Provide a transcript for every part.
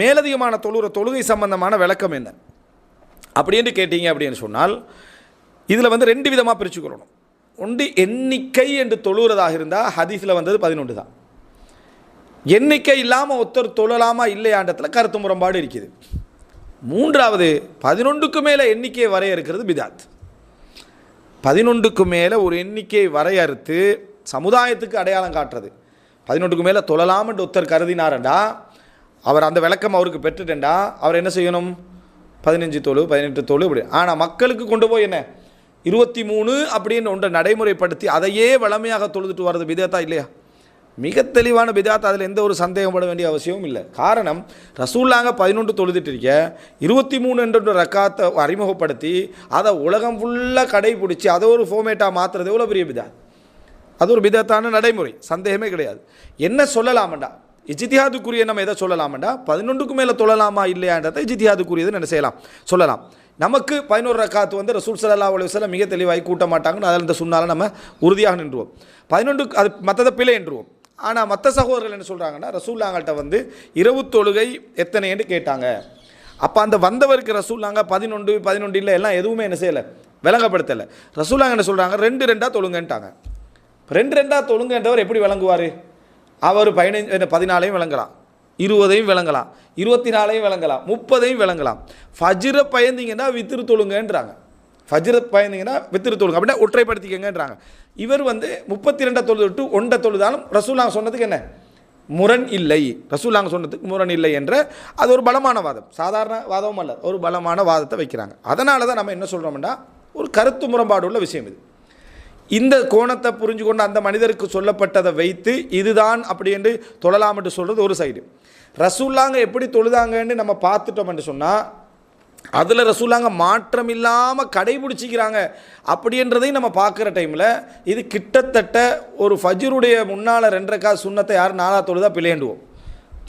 மேலதிகமான தொழுகை சம்பந்தமான விளக்கம் என்ன அப்படின்னு கேட்டீங்க அப்படின்னு சொன்னால், இதில் வந்து 2 விதமாக பிரிச்சுக்கொள்ளணும். ஒன்று, எண்ணிக்கை என்று தொழுகிறதாக இருந்தால் ஹதீஸில் வந்தது 11 தான். எண்ணிக்கை இல்லாமல் ஒருத்தர் தொழலாமா இல்லையாண்டத்தில் கருத்து முரண்பாடு இருக்குது. 3வது, 11க்கு மேலே எண்ணிக்கையை வரையறுக்கிறது பிதாத். 11க்கு மேலே ஒரு எண்ணிக்கையை வரையறுத்து சமுதாயத்துக்கு அடையாளம் காட்டுறது. 11க்கு மேலே தொழலாம்னு ஒருத்தர் கருதினாரண்டா, அவர் அந்த விளக்கம் அவருக்கு பெற்றுட்டேன்டா, அவர் என்ன செய்யணும்? 15 தொழு 18 தொழு இப்படி. ஆனால் மக்களுக்கு கொண்டு போய் என்ன 23 அப்படின்னு ஒன்றை நடைமுறைப்படுத்தி அதையே வளமையாக தொழுதுட்டு வர்றது பிதாத்தா இல்லையா? மிக தெளிவான பிதாத். அதில் எந்த ஒரு சந்தேகப்பட வேண்டிய அவசியமும் இல்லை. காரணம், ரசூல்லாங்க 11 தொழுதுட்டு இருக்க 23 என்ற ரக்காத்தை அறிமுகப்படுத்தி அதை உலகம் ஃபுல்லாக கடைபிடிச்சி அதை ஒரு ஃபோமேட்டாக மாற்றுறது எவ்வளோ பெரிய பிதாத். அது ஒரு பிதாத்தான நடைமுறை, சந்தேகமே கிடையாது. என்ன சொல்லலாமண்டா, இஜ்திஹாதுக்குரிய நம்ம எதை சொல்லலாமண்டா, 11க்கு மேலே தொழலாமா இல்லையான்றதை இஜ்திஹாதுக்குரியது என்ன செய்யலாம், சொல்லலாம். நமக்கு 11 ரக்காத்து வந்து ரசூல் ஸல்லல்லாஹு அலைஹி வஸல்லம் மிக தெளிவாகி கூட்ட மாட்டாங்கன்னு அதில் இந்த சுன்னால நம்ம உறுதியாக நின்றுவோம். 11 அது மற்றதை பிழை என்றுவோம். ஆனால் மற்ற சகோதரர்கள் என்ன சொல்கிறாங்கன்னா, ரசூல்லாங்கள்ட்ட வந்து இரவு தொழுகை எத்தனை என்று கேட்டாங்க. அப்போ அந்த வந்தவருக்கு ரசூல்லாங்க 11 இல்லை எல்லாம் எதுவுமே என்ன செய்யலை, விளங்கப்படுத்தலை. ரசூல்லாங்க என்ன சொல்கிறாங்க, 2 தொழுங்கன்ட்டாங்க. 2 தொழுங்கன்றவர் எப்படி விளங்குவார்? அவர் 14 விளங்கலாம், 20 விளங்கலாம், 24 விளங்கலாம், 30 விளங்கலாம். ஃபஜ்ரை பயந்தீங்கன்னா வித்திரு தொழுங்கன்றாங்க. ஃபஜ்ரை பயந்தீங்கன்னா வித்திரு தொழுங்க அப்படின்னா ஒற்றைப்படுத்திக்கங்கன்றாங்க. இவர் வந்து 32 தொழுதுட்டு 1 தொழுதாலும் ரசூலாங்க சொன்னதுக்கு என்ன முரண் இல்லை, ரசூலாங்க சொன்னதுக்கு முரண் இல்லை என்ற அது ஒரு பலமான வாதம், சாதாரண வாதமும் அல்ல, ஒரு பலமான வாதத்தை வைக்கிறாங்க. அதனால தான் நம்ம என்ன சொல்கிறோம்னா, ஒரு கருத்து முரண்பாடு உள்ள விஷயம் இது. இந்த கோணத்தை புரிஞ்சு கொண்டு அந்த மனிதருக்கு சொல்லப்பட்டதை வைத்து இதுதான் அப்படி என்று தொழலாம் என்று சொல்கிறது ஒரு சைடு. ரசூல்லாங்க எப்படி தொழுதாங்கன்னு நம்ம பார்த்துட்டோம் என்று சொன்னால் அதில் ரசூல்லாங்க மாற்றம் இல்லாமல் கடைபிடிச்சிக்கிறாங்க அப்படின்றதையும் நம்ம பார்க்குற டைமில் இது கிட்டத்தட்ட ஒரு ஃபஜ்ருடைய முன்னால் 2 ரக்காத் சுன்னத்தை யார் 4 தொழுதா பிழையண்டுவோம்.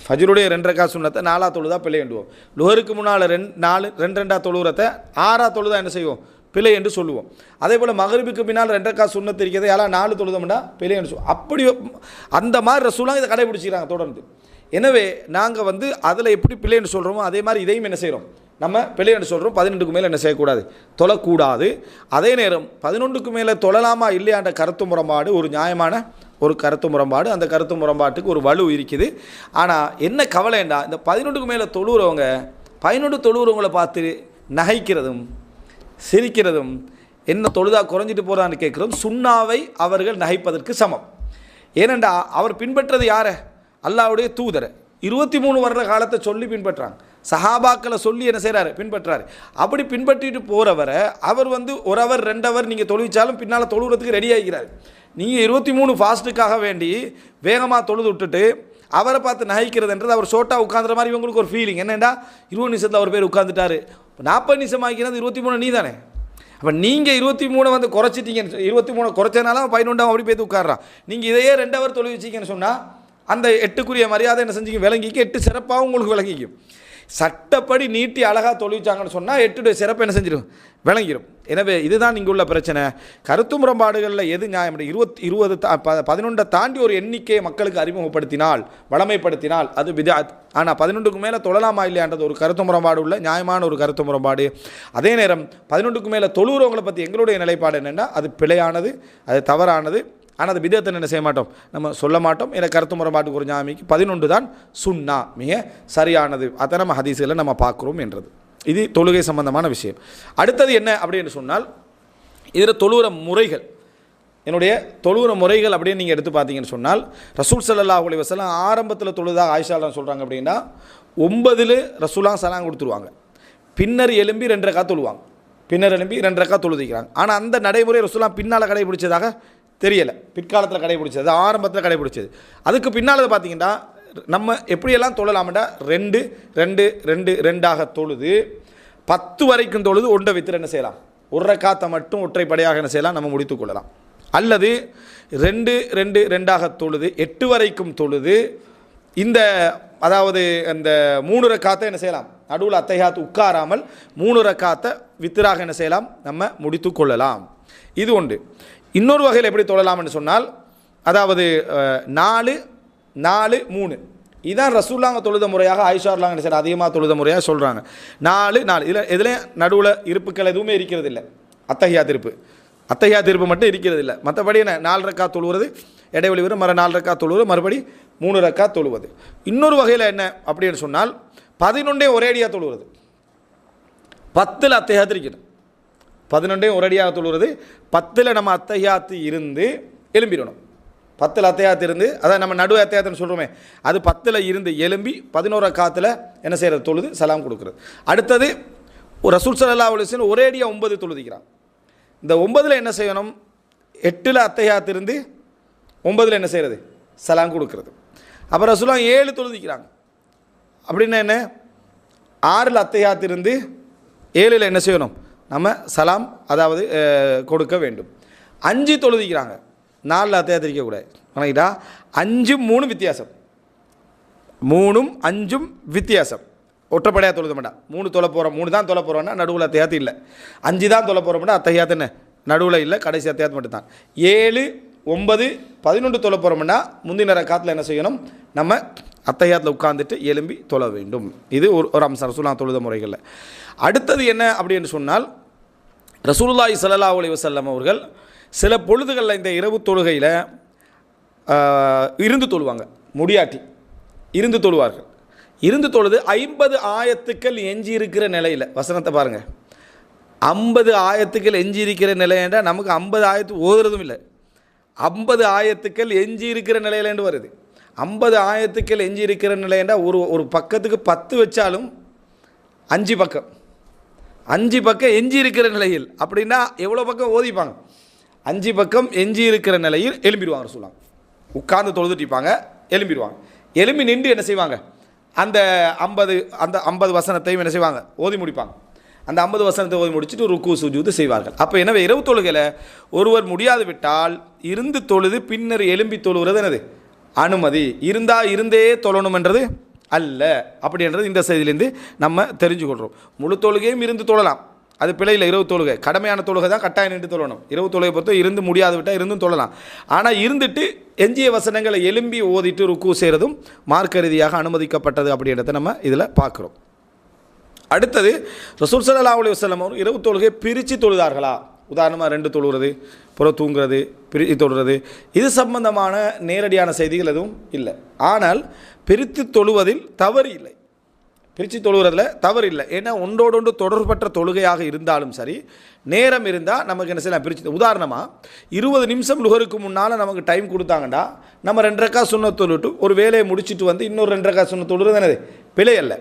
ஃபஜ்ருடைய 2 ரக்காத் சுன்னத்தை 4 தொழுதா பிழையண்டுவோம். லுஹருக்கு முன்னால் 2 தொழுகிறத 6 தொழுதா என்ன செய்வோம், பிழை என்று சொல்லுவோம். அதே போல் மகரிபுக்கு பின்னால் 2 ரக்காத் சுன்னத்து இருக்கிறது யாரெல்லாம் 4 தொழுதோம்னா பிழை என்று சொல்லுவோம். அப்படி அந்த மாதிரி ரசூலாங்க இதை கடைபிடிச்சிக்கிறாங்க தொடர்ந்து. எனவே நாங்கள் வந்து அதில் எப்படி பிழை என்று சொல்கிறோமோ அதே மாதிரி இதையும் என்ன செய்கிறோம், நம்ம பிழை என்று சொல்கிறோம். 12க்கு மேலே என்ன செய்யக்கூடாது, தொழக்கூடாது. அதே நேரம் 11க்கு மேலே தொழலாமா இல்லையான்ற கருத்து முரண்பாடு ஒரு நியாயமான ஒரு கருத்து முரண்பாடு. அந்த கருத்து முரண்பாட்டுக்கு ஒரு வலு இருக்குது. ஆனால் என்ன கவலைண்டா, இந்த 11க்கு மேலே தொழுகிறவங்க 11 தொழுகிறவங்களை பார்த்து நகைக்கிறதும் சிரிக்கிறதும் என்ன தொழுதா குறைஞ்சிட்டு போகிறான்னு கேட்குறோம். சுன்னாவை அவர்கள் நகைப்பதற்கு சமம். ஏனெண்டா அவர் பின்பற்றது யாரை, அல்லாஹ்வுடைய தூதரை 23 வருட காலத்தை சொல்லி பின்பற்றாங்க. சஹாபாக்களை சொல்லி என்ன செய்கிறாரு, பின்பற்றாரு. அப்படி பின்பற்றிட்டு போகிறவரை அவர் வந்து 1 ஹவர் 2 ஹவர் நீங்கள் தொழுவிச்சாலும் பின்னால் தொழுகிறதுக்கு ரெடி ஆகிக்கிறார். நீங்கள் 23 ஃபாஸ்ட்டுக்காக வேண்டி வேகமாக தொழுது விட்டுட்டு அவரை பார்த்து நகைக்கிறதுன்றது அவர் ஷோட்டாக உட்காந்துற மாதிரி இவங்களுக்கு ஒரு ஃபீலிங். என்னென்னா 20 நிமிஷத்தில் அவர் பேர் உட்காந்துட்டாரு, 40 நிமிஷம் ஆகிக்கிறது 23 நீ தானே. அப்போ நீங்கள் 23 வந்து குறைச்சிட்டீங்க, 23 குறைச்சனால 11 அப்படி போய் உட்காடுறான். நீங்கள் இதையே 2 ஹவர் தொழில் வச்சிங்கன்னு சொன்னால் அந்த 8க்குரிய மரியாதை என்ன செஞ்சீங்க, விளங்கிக்கு 8 சிறப்பாகவும் உங்களுக்கு விளங்கிக்கும். சட்டப்படி நீட்டி அழகாக தொழிச்சாங்கன்னு சொன்னால் 8 சிறப்பு என்ன செஞ்சிடும், விளங்கிடும். எனவே இதுதான் இங்கே உள்ள பிரச்சனை. கருத்து முரண்பாடுகளில் எது நியாயம், 11 தாண்டி ஒரு எண்ணிக்கையை மக்களுக்கு அறிமுகப்படுத்தினால் வளமைப்படுத்தினால் அது பிதாத். ஆனால் 11க்கு மேலே தொழலாமா இல்லையான்றது ஒரு கருத்து முரண்பாடு உள்ள நியாயமான ஒரு கருத்து முரண்பாடு. அதே நேரம் 11க்கு மேலே தொழுகிறவங்களை பற்றி எங்களுடைய நிலைப்பாடு என்னென்னா அது பிழையானது, அது தவறானது. ஆனால் அது பிதத்தை என்ன செய்ய மாட்டோம், நம்ம சொல்ல மாட்டோம். என கருத்து முரண்பாட்டுக்கு ஒரு ஞாமிக்கு 11 தான் சுன்னா, மிக சரியானது. அதை நம்ம ஹதீஸில் நம்ம பார்க்குறோம் என்றது. இது தொழுகை சம்பந்தமான விஷயம். அடுத்தது என்ன அப்படின்னு சொன்னால், இதில் தொழுகிற முறைகள், என்னுடைய தொழுகிற முறைகள் அப்படின்னு நீங்கள் எடுத்து பார்த்தீங்கன்னு சொன்னால், ரசூல் ஸல்லல்லாஹு அலைஹி வஸல்லம் ஆரம்பத்தில் தொழுதா ஆயிஷாலாம் சொல்கிறாங்க அப்படின்னா 9 ரசூலாங்க சலாம் கொடுத்துருவாங்க. பின்னர் எழும்பி 2 ரக்காத் தொழுவாங்க, பின்னர் எழும்பி 2 ரக்காத் தொழுதிக்கிறாங்க. ஆனால் அந்த நடைமுறை ரசூலாம் பின்னால் கடைபிடிச்சதாக தெரியலை, பிற்காலத்தில் கடைபிடிச்சது, ஆரம்பத்தில் கடைபிடிச்சது. அதுக்கு பின்னால் பார்த்தீங்கன்னா நம்ம எப்படியெல்லாம் தொழலாம்டா 2 2 2 2ஆக தொழுது 10 வரைக்கும் தொழுது 1 வித்திர என்ன செய்யலாம், 1 ரக்காத்தை மட்டும் ஒற்றைப்படையாக என்ன செய்யலாம், நம்ம முடித்து கொள்ளலாம். அல்லது 2 2 2ஆக தொழுது 8 வரைக்கும் தொழுது இந்த அதாவது அந்த 3 ரக்காத்தை என்ன செய்யலாம், நடுவில் அத்தைஹாத் உட்காராமல் 3 ரக்காத்தை வித்திராக என்ன செய்யலாம், நம்ம முடித்து கொள்ளலாம். இது ஒன்று. இன்னொரு வகையில் எப்படி தொழலாம்னு சொன்னால், அதாவது 4 4 3 இதான் ரசூல்லாங்க தொழுத முறையாக ஆயிஷார்லாங்க சார் அதிகமாக தொழுத முறையாக சொல்கிறாங்க. 4 இதில் எதுலேயும் நடுவில் இருப்புக்கள் எதுவுமே இருக்கிறது இல்லை. அத்தஹியா திருப்பு மட்டும் இருக்கிறது இல்லை. மற்றபடி என்ன 4 ரக்காத் தொழுவது, இடைவெளி வரும், 4 ரக்காத் தொழுவது, மறுபடி 3 ரக்காத் தொழுவது. இன்னொரு வகையில் என்ன அப்படின்னு சொன்னால் 11 ஒரேடியாக தொழுவது. 10 அத்தஹியாத் இருக்கணும். 11 ஒரேடியாக தொழுவது. 10 நம்ம அத்தஹியாத்து இருந்து எழும்பிடணும். 10 அத்தஹியாத் இருந்து, அதான் நம்ம நடு அத்தஹியாத்துன்னு சொல்கிறோமே, அது 10 இருந்து எழும்பி 11 ரக்காத்தில் என்ன செய்கிறது? தொழுது சலாம் கொடுக்குறது. அடுத்தது ரசூல் ஸல்லல்லாஹு அலைஹி வஸல்லம் ஒரேடியாக 9 தொழுதிக்கிறான். இந்த 9 என்ன செய்யணும்? 8 அத்தஹியாத் இருந்து 9 என்ன செய்கிறது? சலாம் கொடுக்குறது. அப்போ ரசூலா 7 தொழுதிக்கிறாங்க. அப்படின்னா என்ன? 6 அத்தஹியாத் இருந்து 7 என்ன செய்யணும்? நம்ம சலாம் அதாவது கொடுக்க வேண்டும். 5 தொழுதிக்கிறாங்க. 4 அத்தஹியாத் இருக்கக்கூடாது. வணங்கிட்டா 5 3 வித்தியாசம். 3 5 வித்தியாசம். ஒற்றைப்படையாக தொழுத மாட்டான். 3 தொலை போகிறோம், 3 தான் தொலை போகிறோம்னா நடுவில் அத்தஹியாத் இல்லை. 5 தான் தொலை போகிறோம்னா அத்தஹியாத் என்ன நடுவில் இல்லை, கடைசி அத்தஹியாத் மட்டும் தான். 7 9 11 தொலை போகிறோம்னா முந்தின ரக்காத்தில் என்ன செய்யணும்? நம்ம அத்தஹியாத்தில் உட்கார்ந்துட்டு எழும்பி தொழ வேண்டும். இது ஒரு அம்சம் ரசூலுல்லாஹ் தொழுத முறைகளில். அடுத்தது என்ன அப்படின்னு சொன்னால், ரசூலுல்லாஹி ஸல்லல்லாஹு அலைஹி வஸல்லம் அவர்கள் சில பொழுதுகளில் இந்த இரவு தொழுகையில் இருந்து தொழுவாங்க. முடியாட்டி இருந்து தொழுவார்கள். இருந்து தொழுது 50 ஆயத்துக்கள் எஞ்சி இருக்கிற நிலையில், வசனத்தை பாருங்கள், 50 ஆயத்துக்கள் எஞ்சி இருக்கிற நிலையண்டா நமக்கு 50 ஆயத்து ஓதுறதும் இல்லை. 50 ஆயத்துக்கள் எஞ்சி இருக்கிற நிலையிலேண்டு வருது. 50 ஆயத்துக்கள் எஞ்சி இருக்கிற நிலையண்டா ஒரு பக்கத்துக்கு 10 வச்சாலும் 5 பக்கம், 5 பக்கம் எஞ்சி இருக்கிற நிலையில். அப்படின்னா எவ்வளோ பக்கம் ஓதிப்பாங்க? 5 பக்கம் எஞ்சி இருக்கிற நிலையில் எழும்பிடுவாங்க. சொல்லுவாங்க உட்கார்ந்து தொழுதுட்டிப்பாங்க, எழும்பிடுவாங்க. எழும்பி நின்று என்ன செய்வாங்க? அந்த 50 வசனத்தையும் என்ன செய்வாங்க? ஓதி முடிப்பாங்க. அந்த 50 வசனத்தை ஓதி முடிச்சுட்டு ருக்கு சுஜூது செய்வார்கள். அப்போ எனவே இரவு தொழுகையில் ஒருவர் முடியாது விட்டால் இருந்து தொழுது பின்னர் எழும்பி தொழுகிறது என்னது? அனுமதி. இருந்தே தொழணும் என்றது அல்ல. அப்படின்றது இந்த செய்தியிலேருந்து நம்ம தெரிஞ்சுக்கொள்கிறோம். முழு தொழுகையும் இருந்து தொழலாம், அது பிழையில். இரவு தொழுகை கடமையான தொழுகை தான், கட்டாயம் நின்று தொழணும். இரவு தொழுகை பொறுத்த இருந்து முடியாது விட்டால் இருந்தும் தொழலாம். ஆனால் இருந்துட்டு எஞ்சிய வசனங்களை எழும்பி ஓதிட்டு ருக்கு செய்கிறதும் மார்க்க ரீதியாக அனுமதிக்கப்பட்டது அப்படின்றத நம்ம இதில் பார்க்குறோம். அடுத்தது ரசூல் ஸல்லல்லாஹு அலைஹி வஸல்லம் அவர் இரவு தொழுகையை பிரித்து தொழுதார்களா? உதாரணமாக 2 தொழுகிறது, புறம் தூங்குறது, பிரித்து தொழுகிறது, இது சம்பந்தமான நேரடியான செய்திகள் எதுவும் இல்லை. ஆனால் பிரித்து தொழுவதில் தவறு இல்லை. பிரித்து தொழுகிறதுல தவறு இல்லை. ஏன்னா ஒன்றோடொன்று தொடர்பற்ற தொழுகையாக இருந்தாலும் சரி, நேரம் இருந்தால் நமக்கு என்ன செய்யலாம்? பிரித்து. உதாரணமாக 20 நிமிஷம் லுஹருக்கு முன்னால் நமக்கு டைம் கொடுத்தாங்கண்டா நம்ம 2 ரக்காத் சுன்னத் தொழுட்டு ஒரு வேலையை முடிச்சுட்டு வந்து இன்னொரு 2 ரக்காத் சுன்னத் தொழுகிறது என்னது? பிழை அல்ல.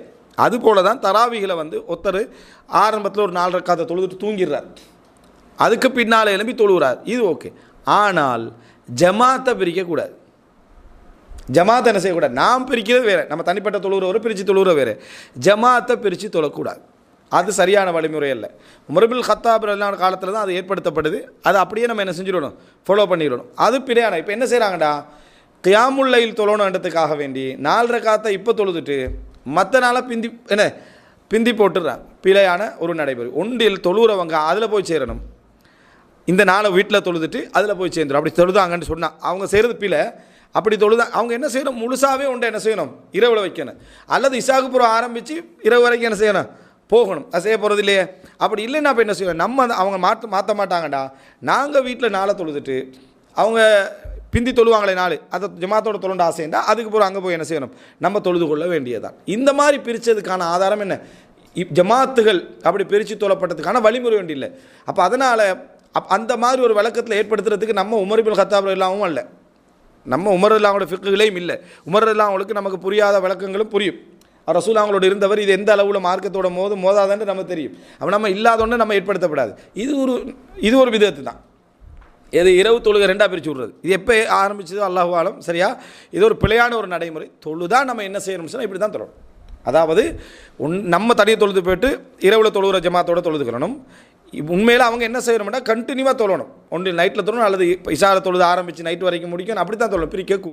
அதுபோல தான் தராவிகளை ஒருத்தர் ஆரம்பத்தில் ஒரு 4 ரக்காத்தை தொழுதுட்டு தூங்கிடுறார், அதுக்கு பின்னால் எழும்பி தொழுகிறார், இது ஓகே. ஆனால் ஜமாத்தை பிரிக்கக்கூடாது. ஜமாத்தை என்ன செய்யக்கூடாது? நாம் பிரிக்கிறது வேறு, நம்ம தனிப்பட்ட தொழுகிறவரை பிரித்து தொழுகிற வேறு. ஜமாத்தை பிரித்து தொழக்கூடாது. அது சரியான வழிமுறை அல்ல. உமர் இப்னுல் கத்தாப் ரலியல்லாஹு அன்ஹு காலத்தில் தான் அது ஏற்படுத்தப்படுது. அது அப்படியே நம்ம என்ன செஞ்சிடணும்? ஃபாலோ பண்ணிடணும். அது பிழையான. இப்போ என்ன செய்கிறாங்கடா? கியாமுல் லைல் தொழணுன்றதுக்காக வேண்டி 4 ரக்காத்தை இப்போ தொழுதுட்டு மற்ற நாளை பிந்தி போட்டுடுறாங்க. பிழையான ஒரு நடைமுறை. ஒன்றில் தொழுகிறவங்க அதில் போய் சேரணும். இந்த நாளை வீட்டில் தொழுதுட்டு அதில் போய் சேர்ந்துடும். அப்படி தொழுதாங்கன்னு சொன்னால் அவங்க செய்கிறது பிழை. அப்படி தொழுதா அவங்க என்ன செய்யணும்? முழுசாகவே உண்டை என்ன செய்யணும்? இரவில் வைக்கணும். அல்லது இசாகுப்புறம் ஆரம்பித்து இரவு வரைக்கும் என்ன செய்யணும்? போகணும். அது செய்ய போகிறது இல்லையே. அப்படி இல்லைன்னா அப்போ என்ன செய்யணும்? நம்ம அவங்க மாற்ற மாட்டாங்கடா. நாங்கள் வீட்டில் நாளை தொழுதுட்டு அவங்க பிந்தி தொழுவாங்களே நாள், அதை ஜமாத்தோட தொழுண்ட ஆசைண்டா அதுக்கு அங்கே போய் என்ன செய்யணும்? நம்ம தொழுது கொள்ள வேண்டியதான். இந்த மாதிரி பிரித்ததுக்கான ஆதாரம் என்ன? ஜமாத்துகள் அப்படி பிரித்து தொழப்பட்டதுக்கான வழிமுறை வேண்டி இல்லை. அப்போ அதனால் அந்த மாதிரி ஒரு விளக்கத்தில் ஏற்படுத்துறதுக்கு நம்ம உமர் இப்னுல் கத்தாப் ரலியல்லாஹு அல்ல, நம்ம உமர் ரலியல்லாஹுவோட ஃபிக்ஹுகளையும் இல்லை. உமர் ரலியல்லாஹுவுக்கு நமக்கு புரியாத விளக்கங்களும் புரியும். ரசூல் அவங்களோட இருந்தவர் இது எந்த அளவில் மார்க்கத்தோட மோதாதுன்னு நம்ம தெரியும். அப்போ நம்ம இல்லாதொன்று நம்ம ஏற்படுத்தப்படாது. இது ஒரு விதத்து தான். எது? இரவு தொழுகை 2ஆக பிரித்து விட்றது. இது எப்போ ஆரம்பிச்சதோ அல்லாஹு ஆலம். சரியா? இது ஒரு பிழையான ஒரு நடைமுறை. தொழுதான் நம்ம என்ன செய்யணும்னு சொன்னால் இப்படி தான் தொழணும். அதாவது நம்ம தனியை தொழுது போய்ட்டு இரவில் தொழுகிற ஜமாத்தோடு தொழுதுக்கணும். உண்மையில் அவங்க என்ன செய்யணும்னா கண்டினியூவாக தொழணும். ஒன்று நைட்டில் தொழணும், அல்லது இஷாவில் தொழுது ஆரம்பித்து நைட் வரைக்கும் முடிக்கணும். அப்படி தான் தொழணும். பிரிக்க